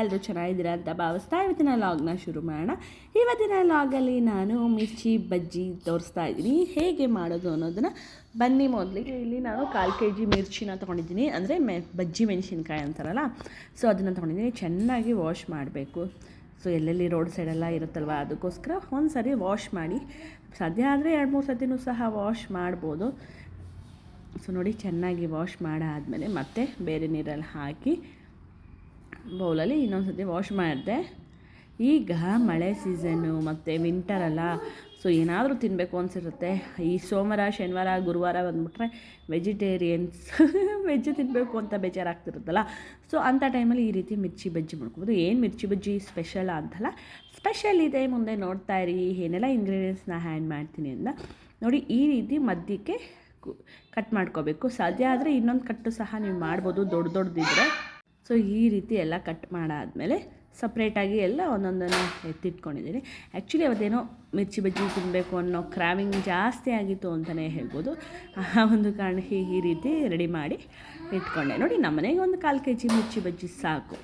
ಎಲ್ಲರೂ ಚೆನ್ನಾಗಿದ್ದೀರಾ ಅಂತ ಭಾವಿಸ್ತಾ ಇವತ್ತಿನ ಲಾಗ್ನ ಶುರು ಮಾಡೋಣ. ಇವತ್ತಿನ ಲಾಗಲ್ಲಿ ನಾನು ಮಿರ್ಚಿ ಬಜ್ಜಿ ತೋರಿಸ್ತಾ ಇದ್ದೀನಿ, ಹೇಗೆ ಮಾಡೋದು ಅನ್ನೋದನ್ನು ಬನ್ನಿ. ಮೊದಲಿಗೆ ಇಲ್ಲಿ ನಾನು 1/4 kg ಮಿರ್ಚಿನ ತೊಗೊಂಡಿದ್ದೀನಿ, ಅಂದರೆ ಬಜ್ಜಿ ಮೆಣಸಿನ್ಕಾಯಿ ಅಂತಾರಲ್ಲ, ಸೊ ಅದನ್ನು ತೊಗೊಂಡಿದ್ದೀನಿ. ಚೆನ್ನಾಗಿ ವಾಶ್ ಮಾಡಬೇಕು. ಸೊ ಎಲ್ಲೆಲ್ಲಿ ರೋಡ್ ಸೈಡೆಲ್ಲ ಇರುತ್ತಲ್ವ, ಅದಕ್ಕೋಸ್ಕರ ಒಂದು ಸರಿ ವಾಶ್ ಮಾಡಿ, ಸಾಧ್ಯ ಆದರೆ 2-3 ಸತಿನೂ ಸಹ ವಾಶ್ ಮಾಡ್ಬೋದು. ಸೊ ನೋಡಿ, ಚೆನ್ನಾಗಿ ವಾಶ್ ಮಾಡಾದಮೇಲೆ ಮತ್ತೆ ಬೇರೆ ನೀರಲ್ಲಿ ಹಾಕಿ ಬೌಲಲ್ಲಿ ಇನ್ನೊಂದು ಸತಿ ವಾಶ್ ಮಾಡಿದೆ. ಈಗ ಮಳೆ ಸೀಸನ್ನು ಮತ್ತು ವಿಂಟರಲ್ಲ, ಸೊ ಏನಾದರೂ ತಿನ್ನಬೇಕು ಅನಿಸಿರುತ್ತೆ. ಈ ಸೋಮವಾರ, ಶನಿವಾರ, ಗುರುವಾರ ಬಂದುಬಿಟ್ರೆ ವೆಜಿಟೇರಿಯನ್ಸ್ ವೆಜ್ ತಿನ್ನಬೇಕು ಅಂತ ಬೇಜಾರಾಗ್ತಿರುತ್ತಲ್ಲ, ಸೊ ಅಂಥ ಟೈಮಲ್ಲಿ ಈ ರೀತಿ ಮಿರ್ಚಿ ಬಜ್ಜಿ ಮಾಡ್ಕೊಬೋದು. ಏನು ಮಿರ್ಚಿ ಬಜ್ಜಿ ಸ್ಪೆಷಲ್ ಅಂತಲ್ಲ, ಸ್ಪೆಷಲ್ ಇದೆ, ಮುಂದೆ ನೋಡ್ತಾ ಇರಿ ಏನೆಲ್ಲ ಇಂಗ್ರೀಡಿಯೆಂಟ್ಸ್ನ ಹ್ಯಾಂಡ್ ಮಾಡ್ತೀನಿ ಅಂತ. ನೋಡಿ, ಈ ರೀತಿ ಮಧ್ಯಕ್ಕೆ ಕಟ್ ಮಾಡ್ಕೋಬೇಕು. ಸಾಧ್ಯ ಆದರೆ ಇನ್ನೊಂದು ಕಟ್ಟು ಸಹ ನೀವು ಮಾಡ್ಬೋದು, ದೊಡ್ಡದಿದ್ದರೆ. ಸೊ ಈ ರೀತಿ ಎಲ್ಲ ಕಟ್ ಮಾಡಾದಮೇಲೆ ಸಪ್ರೇಟಾಗಿ ಎಲ್ಲ ಒಂದೊಂದನ್ನು ಎತ್ತಿಟ್ಕೊಂಡಿದ್ದೀನಿ. ಆ್ಯಕ್ಚುಲಿ ಅವತ್ತೇನೋ ಮಿರ್ಚಿ ಬಜ್ಜಿ ತಿನ್ನಬೇಕು ಅನ್ನೋ ಕ್ರಾವಿಂಗ್ ಜಾಸ್ತಿ ಆಗಿತ್ತು ಅಂತಲೇ ಹೇಳ್ಬೋದು. ಆ ಒಂದು ಕಾರಣಕ್ಕೆ ಈ ರೀತಿ ರೆಡಿ ಮಾಡಿ ಇಟ್ಕೊಂಡೆ. ನೋಡಿ, ನಮ್ಮನೆಗೆ ಒಂದು 1/4 kg ಮಿರ್ಚಿ ಬಜ್ಜಿ ಸಾಕು.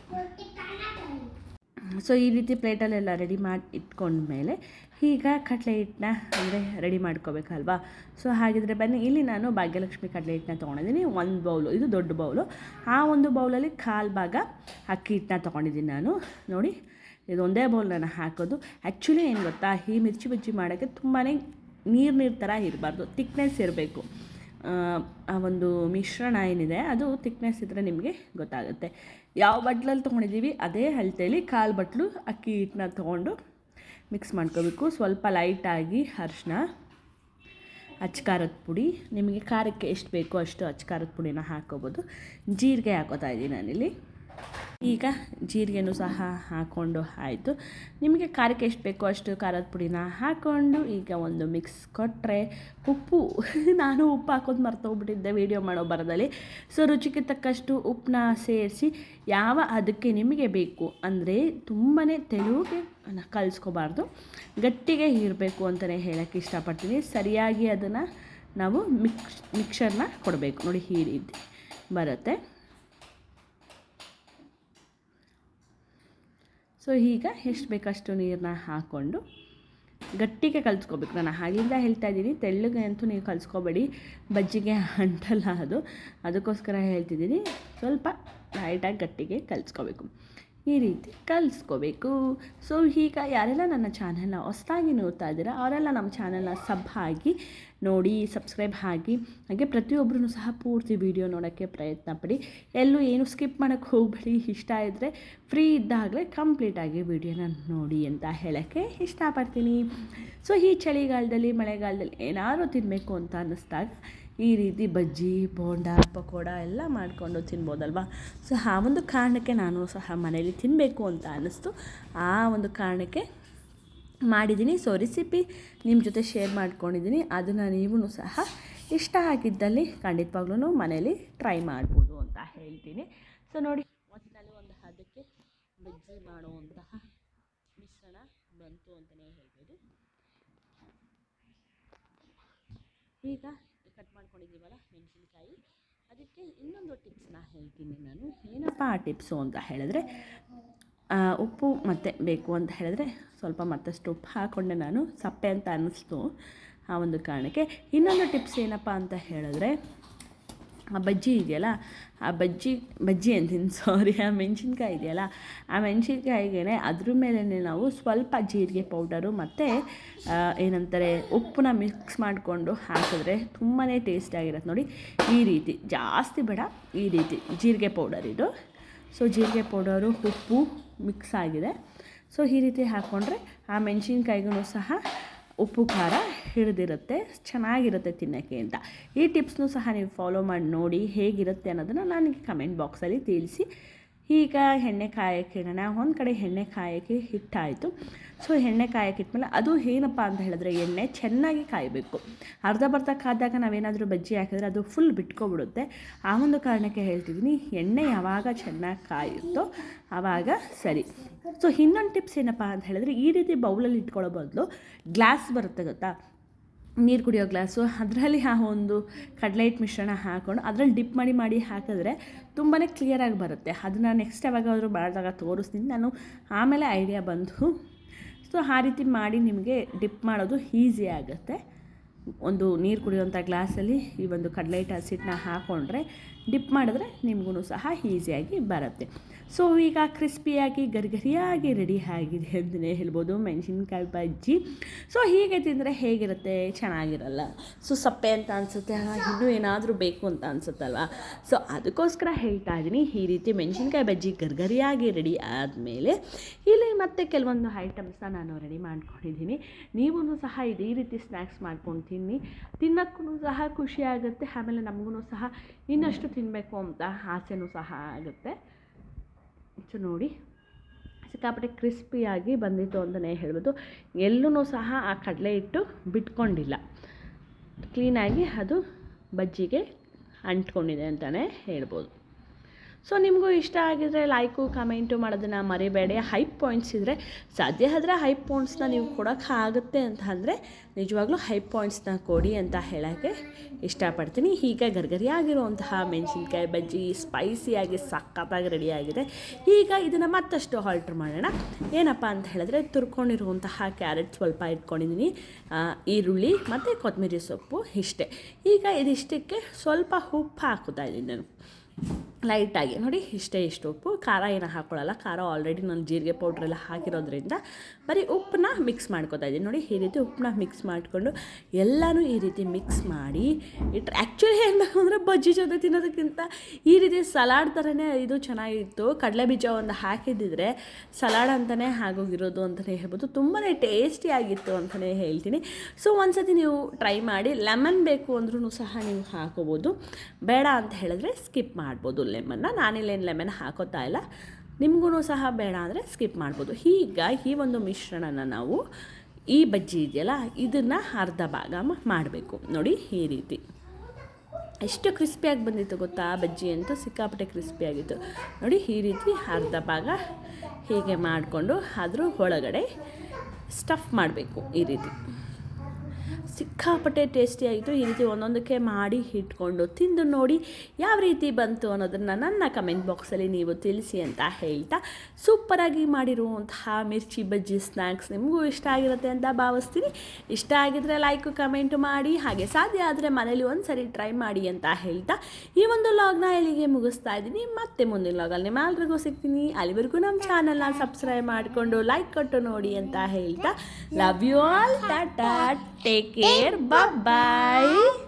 ಸೊ ಈ ರೀತಿ ಪ್ಲೇಟಲ್ಲೆಲ್ಲ ರೆಡಿ ಮಾಡಿ ಇಟ್ಕೊಂಡ್ಮೇಲೆ ಈಗ ಕಡಲೆ ಹಿಟ್ಟನ್ನ ಅಂದರೆ ರೆಡಿ ಮಾಡ್ಕೋಬೇಕಲ್ವಾ. ಸೊ ಹಾಗಿದ್ರೆ ಬನ್ನಿ, ಇಲ್ಲಿ ನಾನು ಭಾಗ್ಯಲಕ್ಷ್ಮಿ ಕಡಲೆ ಹಿಟ್ಟನ್ನ ತೊಗೊಂಡಿದ್ದೀನಿ. 1 ಬೌಲು, ಇದು ದೊಡ್ಡ ಬೌಲು. ಆ ಒಂದು ಬೌಲಲ್ಲಿ 1/4 ಭಾಗ ಅಕ್ಕಿ ಹಿಟ್ಟನ್ನ ತೊಗೊಂಡಿದ್ದೀನಿ ನಾನು. ನೋಡಿ, ಇದು ಒಂದೇ ಬೌಲ್ ನಾನು ಹಾಕೋದು. ಆ್ಯಕ್ಚುಲಿ ಏನು ಗೊತ್ತಾ, ಈ ಮಿರ್ಚಿ ಬಜ್ಜಿ ಮಾಡೋಕ್ಕೆ ತುಂಬಾ ನೀರು ಥರ ಇರಬಾರ್ದು, ತಿಕ್ನೆಸ್ ಇರಬೇಕು. ಆ ಒಂದು ಮಿಶ್ರಣ ಏನಿದೆ ಅದು ತಿಕ್ನೆಸ್ ಇದ್ದರೆ ನಿಮಗೆ ಗೊತ್ತಾಗುತ್ತೆ. ಯಾವ ಬಟ್ಲಲ್ಲಿ ತೊಗೊಂಡಿದ್ದೀವಿ ಅದೇ ಅಳತೆಯಲ್ಲಿ 1/4 ಬಟ್ಲು ಅಕ್ಕಿ ಹಿಟ್ಟನ್ನ ತೊಗೊಂಡು ಮಿಕ್ಸ್ ಮಾಡ್ಕೋಬೇಕು. ಸ್ವಲ್ಪ ಲೈಟಾಗಿ ಅರಿಶಿನ, ಅಚ್ಕಾರದ ಪುಡಿ, ನಿಮಗೆ ಖಾರಕ್ಕೆ ಎಷ್ಟು ಬೇಕೋ ಅಷ್ಟು ಅಚ್ಕಾರದ ಪುಡಿನ ಹಾಕ್ಕೋಬೋದು. ಜೀರಿಗೆ ಹಾಕೋತಾ ಇದ್ದೀನಿ ನಾನಿಲ್ಲಿ. ಈಗ ಜೀರಿಗೆನೂ ಸಹ ಹಾಕ್ಕೊಂಡು ಆಯಿತು. ನಿಮಗೆ ಖಾರಕ್ಕೆ ಎಷ್ಟು ಬೇಕೋ ಅಷ್ಟು ಖಾರದ ಪುಡಿನ ಹಾಕ್ಕೊಂಡು ಈಗ ಒಂದು ಮಿಕ್ಸ್ ಕೊಟ್ಟರೆ, ಉಪ್ಪು ನಾನು ಉಪ್ಪು ಹಾಕೋದು ಮರ್ತೋಗ್ಬಿಟ್ಟಿದ್ದೆ ವೀಡಿಯೋ ಮಾಡೋ ಬರದಲ್ಲಿ. ಸೊ ರುಚಿಗೆ ತಕ್ಕಷ್ಟು ಉಪ್ಪನ್ನ ಸೇರಿಸಿ, ಯಾವ ಅದಕ್ಕೆ ನಿಮಗೆ ಬೇಕು ಅಂದರೆ ತುಂಬಾ ತೆಳುಗೆ ಕಲಿಸ್ಕೋಬಾರ್ದು, ಗಟ್ಟಿಗೆ ಇರಬೇಕು ಅಂತಲೇ ಹೇಳೋಕ್ಕೆ ಇಷ್ಟಪಡ್ತೀನಿ. ಸರಿಯಾಗಿ ಅದನ್ನು ನಾವು ಮಿಕ್ಸರ್ನ ಕೊಡಬೇಕು. ನೋಡಿ, ಈ ರೀತಿ ಬರುತ್ತೆ. ಸೊ ಈಗ ಎಷ್ಟು ಬೇಕಷ್ಟು ನೀರನ್ನ ಹಾಕ್ಕೊಂಡು ಗಟ್ಟಿಗೆ ಕಲಿಸ್ಕೋಬೇಕು. ನಾನು ಹಾಗಿಂದ ಹೇಳ್ತಾ ಇದ್ದೀನಿ, ತೆಳ್ಳಗೆ ಅಂತೂ ನೀವು ಕಲಿಸ್ಕೋಬೇಡಿ, ಬಜ್ಜಿಗೆ ಅಂಟಲ್ಲ ಅದು, ಅದಕ್ಕೋಸ್ಕರ ಹೇಳ್ತಿದ್ದೀನಿ. ಸ್ವಲ್ಪ ಲೈಟಾಗಿ ಗಟ್ಟಿಗೆ ಕಲಿಸ್ಕೋಬೇಕು, ಈ ರೀತಿ ಕಲಿಸ್ಕೋಬೇಕು. ಸೊ ಈಗ ಯಾರೆಲ್ಲ ನನ್ನ ಚಾನಲ್ನ ಹೊಸದಾಗಿ ನೋಡ್ತಾ ಇದ್ದೀರಾ ಅವರೆಲ್ಲ ನಮ್ಮ ಚಾನಲ್ನ ಸಬ್ ಆಗಿ ನೋಡಿ, ಸಬ್ಸ್ಕ್ರೈಬ್ ಆಗಿ, ಹಾಗೆ ಪ್ರತಿಯೊಬ್ಬರೂ ಸಹ ಪೂರ್ತಿ ವೀಡಿಯೋ ನೋಡೋಕ್ಕೆ ಪ್ರಯತ್ನ ಪಡಿ. ಎಲ್ಲೂ ಏನು ಸ್ಕಿಪ್ ಮಾಡೋಕ್ಕೆ ಹೋಗಬೇಡಿ. ಇಷ್ಟ ಇದ್ದರೆ ಫ್ರೀ ಇದ್ದಾಗಲೇ ಕಂಪ್ಲೀಟಾಗಿ ವೀಡಿಯೋನ ನೋಡಿ ಅಂತ ಹೇಳೋಕ್ಕೆ ಇಷ್ಟಪಡ್ತೀನಿ. ಸೊ ಈ ಚಳಿಗಾಲದಲ್ಲಿ, ಮಳೆಗಾಲದಲ್ಲಿ ಏನಾದರೂ ತಿನ್ನಬೇಕು ಅಂತ ಅನ್ನಿಸ್ದಾಗ ಈ ರೀತಿ ಬಜ್ಜಿ, ಬೋಂಡ, ಪಕೋಡ ಎಲ್ಲ ಮಾಡಿಕೊಂಡು ತಿನ್ಬೋದಲ್ವ. ಸೊ ಆ ಒಂದು ಕಾರಣಕ್ಕೆ ನಾನು ಸಹ ಮನೇಲಿ ತಿನ್ನಬೇಕು ಅಂತ ಅನ್ನಿಸ್ತು, ಆ ಒಂದು ಕಾರಣಕ್ಕೆ ಮಾಡಿದ್ದೀನಿ. ಸೊ ರೆಸಿಪಿ ನಿಮ್ಮ ಜೊತೆ ಶೇರ್ ಮಾಡ್ಕೊಂಡಿದ್ದೀನಿ. ಅದನ್ನು ನೀವು ಸಹ ಇಷ್ಟ ಆಗಿದ್ದಲ್ಲಿ ಖಂಡಿತವಾಗ್ಲೂ ಮನೇಲಿ ಟ್ರೈ ಮಾಡ್ಬೋದು ಅಂತ ಹೇಳ್ತೀನಿ. ಸೊ ನೋಡಿ, ಒಟ್ಟಿನಲ್ಲಿ ಒಂದು ಹದಕ್ಕೆ ಬಜ್ಜಿ ಮಾಡುವಂತಹ ಮಿಶ್ರಣ ಬಂತು ಅಂತಲೇ ಹೇಳ್ಬೋದು. ಈಗ ಕಟ್ ಮಾಡ್ಕೊಂಡಿದ್ದೀವಲ್ಲ ಮೆಣಸಿನ್ಕಾಯಿ, ಅದಕ್ಕೆ ಇನ್ನೊಂದು ಟಿಪ್ಸ್ನ ಹೇಳ್ತೀನಿ ನಾನು. ಏನಪ್ಪ ಆ ಟಿಪ್ಸು ಅಂತ ಹೇಳಿದ್ರೆ, ಉಪ್ಪು ಮತ್ತು ಬೇಕು ಅಂತ ಹೇಳಿದ್ರೆ ಸ್ವಲ್ಪ ಮತ್ತಷ್ಟು ಉಪ್ಪು ಹಾಕ್ಕೊಂಡೆ ನಾನು, ಸಪ್ಪೆ ಅಂತ ಅನ್ನಿಸ್ತು, ಆ ಒಂದು ಕಾರಣಕ್ಕೆ. ಇನ್ನೊಂದು ಟಿಪ್ಸ್ ಏನಪ್ಪ ಅಂತ ಹೇಳಿದ್ರೆ, ಆ ಬಜ್ಜಿ ಇದೆಯಲ್ಲ, ಆ ಬಜ್ಜಿ ಅಂತೀನಿ ಸಾರಿ, ಆ ಮೆಣಸಿನ್ಕಾಯಿ ಇದೆಯಲ್ಲ, ಆ ಮೆಣಸಿನ್ಕಾಯಿಗೆ ಅದ್ರ ಮೇಲೆ ನಾವು ಸ್ವಲ್ಪ ಜೀರಿಗೆ ಪೌಡರು ಮತ್ತು ಏನಂತಾರೆ ಉಪ್ಪನ್ನ ಮಿಕ್ಸ್ ಮಾಡಿಕೊಂಡು ಹಾಕಿದ್ರೆ ತುಂಬಾ ಟೇಸ್ಟಾಗಿರುತ್ತೆ. ನೋಡಿ, ಈ ರೀತಿ ಜಾಸ್ತಿ ಬೇಡ, ಈ ರೀತಿ ಜೀರಿಗೆ ಪೌಡರ್ ಇದು. ಸೊ ಜೀರಿಗೆ ಪೌಡರು, ಉಪ್ಪು ಮಿಕ್ಸ್ ಆಗಿದೆ. ಸೊ ಈ ರೀತಿ ಹಾಕ್ಕೊಂಡ್ರೆ ಆ ಮೆಣಸಿನ್ಕಾಯಿಗೂ ಸಹ ಉಪ್ಪು ಖಾರ ಹಿಡಿದಿರುತ್ತೆ, ಚೆನ್ನಾಗಿರುತ್ತೆ ತಿನ್ನೋಕ್ಕೆ ಅಂತ. ಈ ಟಿಪ್ಸ್ನೂ ಸಹ ನೀವು ಫಾಲೋ ಮಾಡಿ ನೋಡಿ, ಹೇಗಿರುತ್ತೆ ಅನ್ನೋದನ್ನು ನನಗೆ ಕಮೆಂಟ್ ಬಾಕ್ಸಲ್ಲಿ ತಿಳಿಸಿ. ಈಗ ಎಣ್ಣೆ ಕಾಯಕ್ಕೆ ಇಡೋಣ. ಒಂದು ಕಡೆ ಎಣ್ಣೆ ಕಾಯೋಕ್ಕೆ ಹಿಟ್ಟಾಯಿತು. ಸೊ ಎಣ್ಣೆ ಕಾಯಕ್ಕೆ ಇಟ್ಮೇಲೆ ಅದು ಏನಪ್ಪ ಅಂತ ಹೇಳಿದ್ರೆ, ಎಣ್ಣೆ ಚೆನ್ನಾಗಿ ಕಾಯಬೇಕು. ಅರ್ಧ ಕಾದಾಗ ನಾವೇನಾದರೂ ಬಜ್ಜಿ ಹಾಕಿದ್ರೆ ಅದು ಫುಲ್ ಬಿಟ್ಕೊಬಿಡುತ್ತೆ. ಆ ಒಂದು ಕಾರಣಕ್ಕೆ ಹೇಳ್ತಿದ್ದೀನಿ, ಎಣ್ಣೆ ಯಾವಾಗ ಚೆನ್ನಾಗಿ ಕಾಯುತ್ತೋ ಆವಾಗ ಸರಿ. ಸೊ ಇನ್ನೊಂದು ಟಿಪ್ಸ್ ಏನಪ್ಪ ಅಂತ ಹೇಳಿದ್ರೆ, ಈ ರೀತಿ ಬೌಲಲ್ಲಿ ಇಟ್ಕೊಳ್ಳೋ ಬದಲು ಗ್ಲಾಸ್ ಬರುತ್ತೆ ಗೊತ್ತಾ, ನೀರು ಕುಡಿಯೋ ಗ್ಲಾಸು ಅದರಲ್ಲಿ ಆ ಒಂದು ಕಡಲೆ ಹಿಟ್ಟು ಮಿಶ್ರಣ ಹಾಕ್ಕೊಂಡು ಅದರಲ್ಲಿ ಡಿಪ್ ಮಾಡಿ ಹಾಕಿದ್ರೆ ತುಂಬಾ ಕ್ಲಿಯರಾಗಿ ಬರುತ್ತೆ. ಅದನ್ನು ನೆಕ್ಸ್ಟ್ ಯಾವಾಗಾದರೂ ಮಾಡಿದಾಗ ತೋರಿಸ್ತೀನಿ ನಾನು. ಆಮೇಲೆ ಐಡಿಯಾ ಬಂದು ಸೊ ಆ ರೀತಿ ಮಾಡಿ ನಿಮಗೆ ಡಿಪ್ ಮಾಡೋದು ಈಸಿ ಆಗುತ್ತೆ. ಒಂದು ನೀರು ಕುಡಿಯೋಂಥ ಗ್ಲಾಸಲ್ಲಿ ಈ ಒಂದು ಕಡಲೆ ಹಿಟ್ಟು ಹಸಿಟ್ಟನ್ನ ಹಾಕ್ಕೊಂಡ್ರೆ ಡಿಪ್ ಮಾಡಿದ್ರೆ ನಿಮಗೂ ಸಹ ಈಸಿಯಾಗಿ ಬರುತ್ತೆ. ಸೊ ಈಗ ಕ್ರಿಸ್ಪಿಯಾಗಿ ಗರಿಗರಿಯಾಗಿ ರೆಡಿ ಆಗಿದೆ ಅಂತಲೇ ಹೇಳ್ಬೋದು ಮೆಣಸಿನ್ಕಾಯಿ ಬಜ್ಜಿ. ಸೊ ಹೀಗೆ ತಿಂದರೆ ಹೇಗಿರುತ್ತೆ, ಚೆನ್ನಾಗಿರಲ್ಲ. ಸೊ ಸಪ್ಪೆ ಅಂತ ಅನಿಸುತ್ತೆ, ಇನ್ನೂ ಏನಾದರೂ ಬೇಕು ಅಂತ ಅನಿಸುತ್ತಲ್ವ. ಸೊ ಅದಕ್ಕೋಸ್ಕರ ಹೇಳ್ತಾ ಇದ್ದೀನಿ, ಈ ರೀತಿ ಮೆಣಸಿನ್ಕಾಯಿ ಬಜ್ಜಿ ಗರಿಗರಿಯಾಗಿ ರೆಡಿ ಆದಮೇಲೆ ಇಲ್ಲಿ ಮತ್ತೆ ಕೆಲವೊಂದು ಐಟಮ್ಸ್ನ ನಾನು ರೆಡಿ ಮಾಡ್ಕೊಂಡಿದ್ದೀನಿ. ನೀವೂ ಸಹ ಇದೇ ರೀತಿ ಸ್ನ್ಯಾಕ್ಸ್ ಮಾಡ್ಕೊಂಡು ತಿನ್ನೋಕ್ಕೂ ಸಹ ಖುಷಿ ಆಗುತ್ತೆ. ಆಮೇಲೆ ನಮಗೂ ಸಹ ಇನ್ನಷ್ಟು ತಿನ್ನಬೇಕು ಅಂತ ಆಸೆನೂ ಸಹ ಆಗುತ್ತೆ. ಸೊ ನೋಡಿ, ಸಿಕ್ಕಾಪಟ್ಟೆ ಕ್ರಿಸ್ಪಿಯಾಗಿ ಬಂದಿತ್ತು ಅಂತಲೇ ಹೇಳ್ಬೋದು. ಎಲ್ಲೂ ಸಹ ಆ ಕಡಲೆ ಹಿಟ್ಟು ಬಿಟ್ಕೊಂಡಿಲ್ಲ, ಕ್ಲೀನಾಗಿ ಅದು ಬಜ್ಜಿಗೆ ಅಂಟ್ಕೊಂಡಿದೆ ಅಂತಲೇ ಹೇಳ್ಬೋದು. ಸೊ ನಿಮಗೂ ಇಷ್ಟ ಆಗಿದರೆ ಲೈಕು ಕಮೆಂಟು ಮಾಡೋದನ್ನು ಮರಿಬೇಡಿ. ಹೈಪ್ ಪಾಯಿಂಟ್ಸ್ ಇದ್ದರೆ ಸಾಧ್ಯ ಆದರೆ ಹೈಪ್ ಪಾಯಿಂಟ್ಸ್ನ ನೀವು ಕೊಡೋಕ್ಕಾಗುತ್ತೆ ಅಂತ ಅಂದರೆ ನಿಜವಾಗ್ಲೂ ಹೈಪ್ ಪಾಯಿಂಟ್ಸ್ನ ಕೊಡಿ ಅಂತ ಹೇಳೋಕ್ಕೆ ಇಷ್ಟಪಡ್ತೀನಿ. ಈಗ ಗರ್ಗರಿಯಾಗಿರುವಂತಹ ಮೆಣಸಿನ್ಕಾಯಿ ಬಜ್ಜಿ ಸ್ಪೈಸಿಯಾಗಿ ಸಖತ್ತಾಗಿ ರೆಡಿಯಾಗಿದೆ. ಈಗ ಇದನ್ನು ಮತ್ತಷ್ಟು ಆಲ್ಟ್ರ್ ಮಾಡೋಣ. ಏನಪ್ಪ ಅಂತ ಹೇಳಿದ್ರೆ ತುರ್ಕೊಂಡಿರುವಂತಹ ಕ್ಯಾರೆಟ್ ಸ್ವಲ್ಪ ಇಟ್ಕೊಂಡಿದ್ದೀನಿ, ಈರುಳ್ಳಿ ಮತ್ತು ಕೊತ್ತಂಬರಿ ಸೊಪ್ಪು ಇಷ್ಟೇ. ಈಗ ಇದಿಷ್ಟಕ್ಕೆ ಸ್ವಲ್ಪ ಉಪ್ಪು ಹಾಕ್ತಾ ಇದ್ದೀನಿ ನಾನು ಲೈಟಾಗಿ. ನೋಡಿ ಇಷ್ಟು ಉಪ್ಪು, ಖಾರ ಏನು ಹಾಕ್ಕೊಳ್ಳಲ್ಲ. ಖಾರ ಆಲ್ರೆಡಿ ನಾನು ಜೀರಿಗೆ ಪೌಡ್ರೆಲ್ಲ ಹಾಕಿರೋದ್ರಿಂದ ಬರೀ ಉಪ್ಪನ್ನ ಮಿಕ್ಸ್ ಮಾಡ್ಕೊತಾ ಇದ್ದೀನಿ. ನೋಡಿ ಈ ರೀತಿ ಉಪ್ಪನ್ನ ಮಿಕ್ಸ್ ಮಾಡಿಕೊಂಡು ಎಲ್ಲನೂ ಈ ರೀತಿ ಮಿಕ್ಸ್ ಮಾಡಿ ಇಟ್ಟರೆ ಆ್ಯಕ್ಚುಲಿ ಹೇಳಬೇಕು ಅಂದರೆ ಬಜ್ಜಿ ಜೊತೆ ತಿನ್ನೋದಕ್ಕಿಂತ ಈ ರೀತಿ ಸಲಾಡ್ ಥರನೇ ಇದು ಚೆನ್ನಾಗಿತ್ತು. ಕಡಲೆ ಬೀಜ ಒಂದು ಹಾಕಿದ್ದಿದ್ರೆ ಸಲಾಡ್ ಅಂತಲೇ ಆಗೋಗಿರೋದು ಅಂತಲೇ ಹೇಳ್ಬೋದು. ತುಂಬಾ ಟೇಸ್ಟಿಯಾಗಿತ್ತು ಅಂತಲೇ ಹೇಳ್ತೀನಿ. ಸೊ ಒಂದ್ಸತಿ ನೀವು ಟ್ರೈ ಮಾಡಿ. ಲೆಮನ್ ಬೇಕು ಅಂದ್ರೂ ಸಹ ನೀವು ಹಾಕೋಬೋದು, ಬೇಡ ಅಂತ ಹೇಳಿದ್ರೆ ಸ್ಕಿಪ್ ಮಾಡ್ಬೋದು ಲೆಮನ್ನ. ನಾನಿಲ್ಲೇನು ಲೆಮನ್ ಹಾಕೋತಾ ಇಲ್ಲ, ನಿಮಗೂ ಸಹ ಬೇಡ ಅಂದರೆ ಸ್ಕಿಪ್ ಮಾಡ್ಬೋದು. ಈಗ ಈ ಒಂದು ಮಿಶ್ರಣನ ನಾವು ಈ ಬಜ್ಜಿ ಇದೆಯಲ್ಲ ಇದನ್ನು ಅರ್ಧ ಭಾಗ ಮಾಡಬೇಕು. ನೋಡಿ ಈ ರೀತಿ ಎಷ್ಟು ಕ್ರಿಸ್ಪಿಯಾಗಿ ಬಂದಿತ್ತು ಗೊತ್ತಾ, ಬಜ್ಜಿ ಅಂತೂ ಸಿಕ್ಕಾಪಟ್ಟೆ ಕ್ರಿಸ್ಪಿಯಾಗಿತ್ತು. ನೋಡಿ ಈ ರೀತಿ ಅರ್ಧ ಭಾಗ ಹೀಗೆ ಮಾಡಿಕೊಂಡು ಅದ್ರ ಒಳಗಡೆ ಸ್ಟಫ್ ಮಾಡಬೇಕು. ಈ ರೀತಿ ಸಿಕ್ಕಾಪಟ್ಟೆ ಟೇಸ್ಟಿಯಾಗಿತ್ತು. ಈ ರೀತಿ ಒಂದೊಂದಕ್ಕೆ ಮಾಡಿ ಇಟ್ಕೊಂಡು ತಿಂದು ನೋಡಿ ಯಾವ ರೀತಿ ಬಂತು ಅನ್ನೋದನ್ನು ನನ್ನ ಕಮೆಂಟ್ ಬಾಕ್ಸಲ್ಲಿ ನೀವು ತಿಳಿಸಿ ಅಂತ ಹೇಳ್ತಾ, ಸೂಪರಾಗಿ ಮಾಡಿರುವಂತಹ ಮಿರ್ಚಿ ಬಜ್ಜಿ ಸ್ನ್ಯಾಕ್ಸ್ ನಿಮಗೂ ಇಷ್ಟ ಆಗಿರುತ್ತೆ ಅಂತ ಭಾವಿಸ್ತೀನಿ. ಇಷ್ಟ ಆಗಿದ್ರೆ ಲೈಕು ಕಮೆಂಟು ಮಾಡಿ, ಹಾಗೆ ಸಾಧ್ಯ ಆದರೆ ಮನೇಲಿ ಒಂದು ಸರಿ ಟ್ರೈ ಮಾಡಿ ಅಂತ ಹೇಳ್ತಾ ಈ ಒಂದು ಲಾಗ್ನ ಇಲ್ಲಿಗೆ ಮುಗಿಸ್ತಾ ಇದ್ದೀನಿ. ಮತ್ತೆ ಮುಂದಿನ ಲಾಗಲ್ಲಿ ನಿಮ್ಮೆಲ್ರಿಗೂ ಸಿಗ್ತೀನಿ. ಅಲ್ಲಿವರೆಗೂ ನಮ್ಮ ಚಾನಲ್ನ ಸಬ್ಸ್ಕ್ರೈಬ್ ಮಾಡಿಕೊಂಡು ಲೈಕ್ ಕೊಟ್ಟು ನೋಡಿ ಅಂತ ಹೇಳ್ತಾ, love you all, tata, take care, bye.